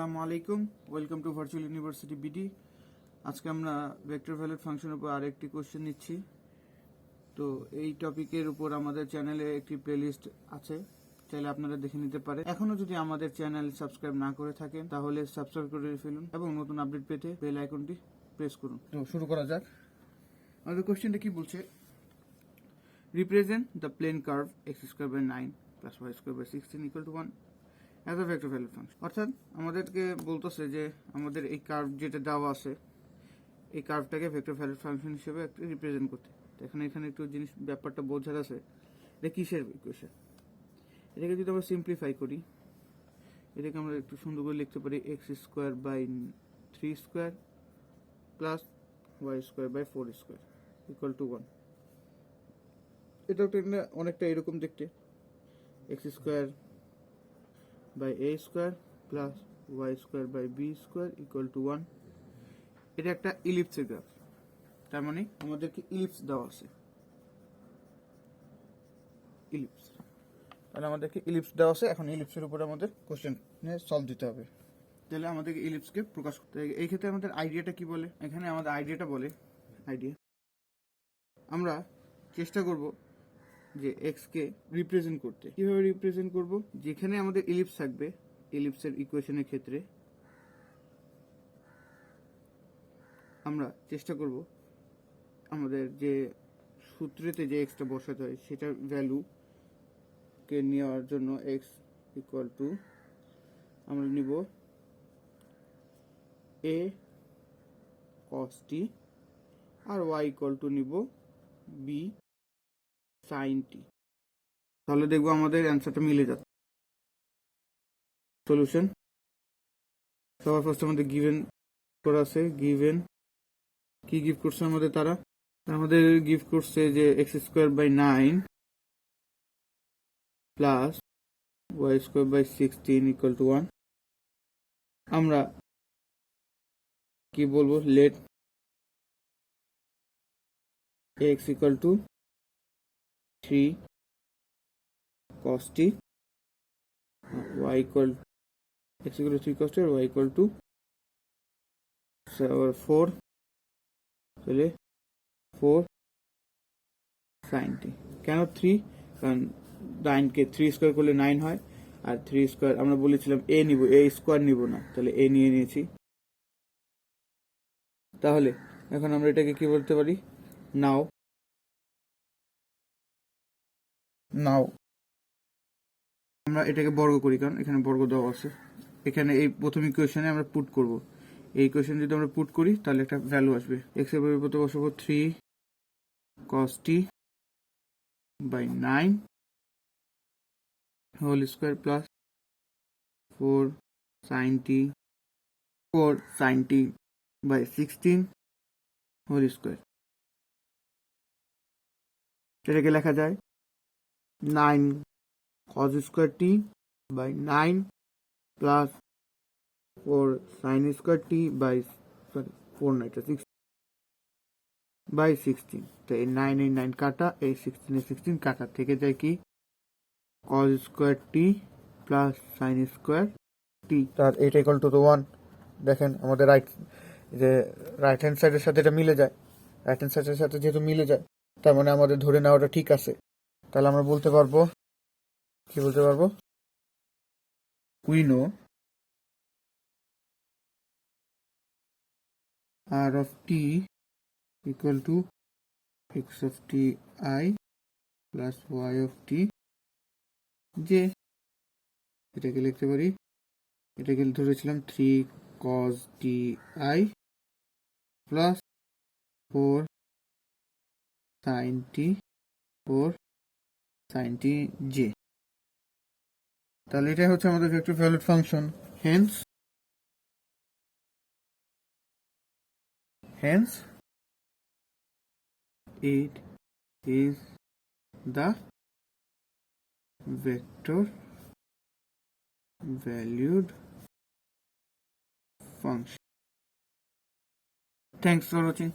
আসসালামু আলাইকুম, welcome to virtual university BD. আজকে আমরা ভেক্টর ভ্যালুড ফাংশনের উপর আরেকটি কোশ্চেন নিচ্ছি। তো এই টপিকের উপর আমাদের চ্যানেলে একটি প্লেলিস্ট আছে, চাইলে আপনারা দেখে নিতে পারেন। এখনো যদি আমাদের চ্যানেল সাবস্ক্রাইব না করে থাকেন তাহলে সাবস্ক্রাইব করে ফেলুন এবং নতুন আপডেট পেতে বেল আইকনটি প্রেস করুন। তো শুরু করা যাক। আমাদের কোশ্চেনটা কি বলছে? Represent the plane curve x square by 9 plus y square by 16 equal to 1 as a vector valued function. অর্থাৎ আমাদেরকে বলতেছে যে আমাদের এই কার্ভ যেটা দেওয়া আছে, এই কার্ভটাকে ভেক্টর ভ্যালুড ফাংশন হিসেবে একটা রিপ্রেজেন্ট করতে। এখানে একটু ব্যাপারটা বোঝার আছে, এটা কিসের ইকুয়েশন। এটাকে যদি আমরা সিম্পলিফাই করি, এটাকে আমরা একটু সুন্দর করে লিখতে পারি x square by 3 square plus y square by 4 square equal to 1। এটা অনেকটা এরকম দেখতে, x square by a square plus y square by b square equal to 1। এটা একটা ইলিপসের গ্রাফ, তার মানে আমাদেরকে ইলিপস দেওয়া আছে, ইলিপস। তাহলে আমাদেরকে ইলিপস দেওয়া আছে, এখন ইলিপসের উপরে আমাদের কোশ্চেন সলভ দিতে হবে। তাহলে আমাদেরকে ইলিপসকে প্রকাশ করতে হবে। এই ক্ষেত্রে আমাদের আইডিয়াটা কি বলে? এখানে আমাদের আইডিয়াটা বলে, আমরা চেষ্টা করব যে এক্স কে রিপ্রেজেন্ট করতে। কিভাবে রিপ্রেজেন্ট করব? যেখানে আমাদের ইলিপস থাকবে, ইলিপসের ইকুয়েশনের ক্ষেত্রে আমরা চেষ্টা করব আমাদের যে সূত্রেতে যে এক্সটা বসাতে হয় সেটার ভ্যালু কে নেওয়ার জন্য এক্স ইকুয়াল টু আমরা নিব এ কস টি আর ওয়াই ইকুয়াল টু নিব বি সাইন টি। তাহলে দেখবো আমাদের অ্যান্সারটা মিলে যাচ্ছে। সলিউশন সবার ফার্স্ট আমাদের গিভেন করা আছে। গিভেন কি গিভ করছে আমাদের? তারা আমাদের গিভ করছে যে x square by 9 plus y square by 16 equal to 1। আমরা কি বলবো? Let x equal to 3 cos t, y equal x equal to 3 cos t और y equal to 4, তাহলে 4 sin t। কেন 3? কারণ 9 কে 3 স্কয়ার করলে 9 হয়, আর 3 স্কয়ার আমরা বলেছিলাম a নিব, a স্কয়ার নিব না, তাহলে a নিয়ে নিয়েছি। তাহলে এখন আমরা এটাকে কি বলতে পারি? নাও আমরা এটাকে বর্গ করি, কারণ এখানে বর্গ দেওয়া আছে। এখানে এই প্রথম ইকুয়েশনে আমরা পুট করব। এই ইকুয়েশন যদি আমরা পুট করি তাহলে একটা ভ্যালু আসবে। এক্স এর পরিবর্তে বসাবো 3 cos t by 9 whole square plus 4 sin t by 16 whole square. এটাকে লেখা যায় 9 cos square t by 9 plus 4 sin square t by 4 না, এটা 6 বাই 16। তো এই 9 এই 9 কাটা, এই 16 এই 16 কাটা, থেকে যায় কি cos square t plus sin square t। তার এটা ইকুয়াল টু 1। দেখেন আমাদের রাইট হ্যান্ড সাইডের সাথে এটা মিলে যায়, রাইট হ্যান্ড সাইডের সাথে যেহেতু মিলে যায়, তার মানে আমাদের ধরে নেওয়াটা ঠিক আছে। তাহলে আমরা বলতে পারবো, কি বলতে পারবো? We know r of t equal to x of t I plus y of t যে এটাকে লিখতে পারি, এটাকে ধরেছিলাম 3 cos t I plus 4 sin t 4 sin t j। তাহলে এটাই হচ্ছে আমাদের vector valued function. Hence it is the vector valued function. Thanks for watching.